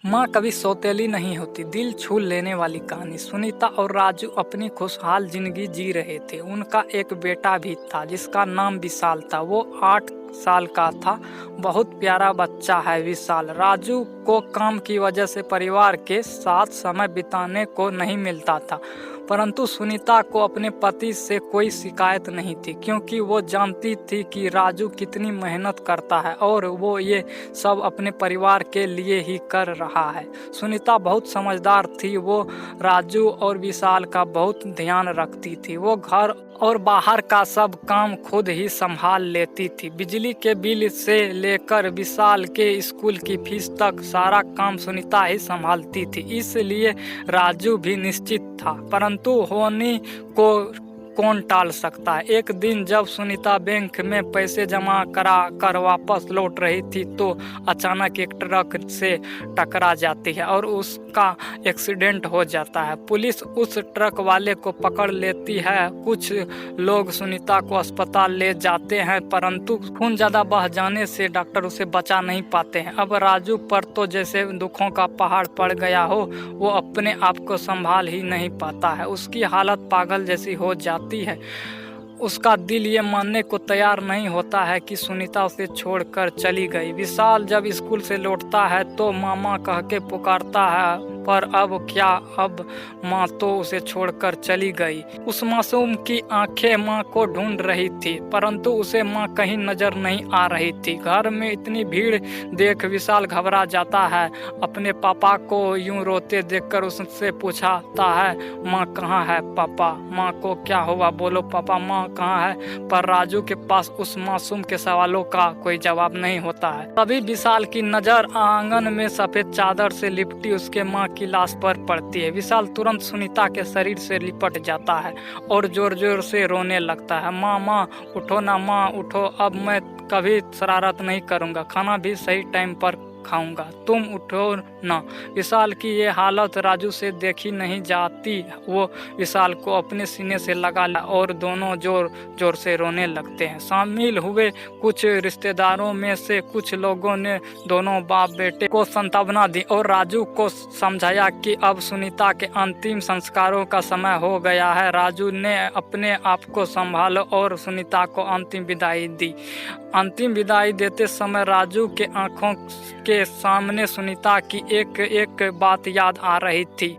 माँ कभी सौतेली नहीं होती। दिल छू लेने वाली कहानी। सुनीता और राजू अपनी खुशहाल जिंदगी जी रहे थे। उनका एक बेटा भी था जिसका नाम विशाल था। वो 8 साल का था। बहुत प्यारा बच्चा है विशाल। राजू को काम की वजह से परिवार के साथ समय बिताने को नहीं मिलता था, परंतु सुनीता को अपने पति से कोई शिकायत नहीं थी, क्योंकि वो जानती थी कि राजू कितनी मेहनत करता है और वो ये सब अपने परिवार के लिए ही कर रहा है। सुनीता बहुत समझदार थी। वो राजू और विशाल का बहुत ध्यान रखती थी। वो घर और बाहर का सब काम खुद ही संभाल लेती थी। बिजली के बिल से लेकर विशाल के स्कूल की फीस तक सारा काम सुनीता ही संभालती थी। इसलिए राजू भी निश्चित था, परंतु होनी को कौन टाल सकता है। एक दिन जब सुनीता बैंक में पैसे जमा करा कर वापस लौट रही थी तो अचानक एक ट्रक से टकरा जाती है और उसका एक्सीडेंट हो जाता है। पुलिस उस ट्रक वाले को पकड़ लेती है। कुछ लोग सुनीता को अस्पताल ले जाते हैं, परंतु खून ज़्यादा बह जाने से डॉक्टर उसे बचा नहीं पाते हैं। अब राजू पर तो जैसे दुखों का पहाड़ पड़ गया हो। वो अपने आप को संभाल ही नहीं पाता है। उसकी हालत पागल जैसी हो जाती है। उसका दिल ये मानने को तैयार नहीं होता है कि सुनीता उसे छोड़कर चली गई। विशाल जब स्कूल से लौटता है तो मामा कह के पुकारता है, पर अब क्या, अब माँ तो उसे छोड़कर चली गई। उस मासूम की आंखें माँ को ढूंढ रही थी, परंतु उसे माँ कहीं नजर नहीं आ रही थी। घर में इतनी भीड़ देख विशाल घबरा जाता है। अपने पापा को यूं रोते देखकर उससे पूछता है, माँ कहाँ है पापा? माँ को क्या हुआ? बोलो पापा, माँ कहाँ है? पर राजू के पास उस मासूम के सवालों का कोई जवाब नहीं होता है। तभी विशाल की नजर आंगन में सफेद चादर से लिपटी उसके माँ की लाश पर पड़ती है। विशाल तुरंत सुनीता के शरीर से लिपट जाता है और जोर जोर से रोने लगता है। माँ माँ उठो ना, माँ उठो, अब मैं कभी शरारत नहीं करूँगा, खाना भी सही टाइम पर खाऊंगा, तुम उठो ना। विशाल की ये हालत राजू से देखी नहीं जाती। वो विशाल को अपने सीने से लगा और दोनों जोर जोर से रोने लगते हैं। शामिल हुए कुछ रिश्तेदारों में से कुछ लोगों ने दोनों बाप बेटे को सांत्वना दी और राजू को समझाया कि अब सुनीता के अंतिम संस्कारों का समय हो गया है। राजू ने अपने आप को संभाला और सुनीता को अंतिम विदाई दी। अंतिम विदाई देते समय राजू के आंखों के सामने सुनीता की एक एक बात याद आ रही थी।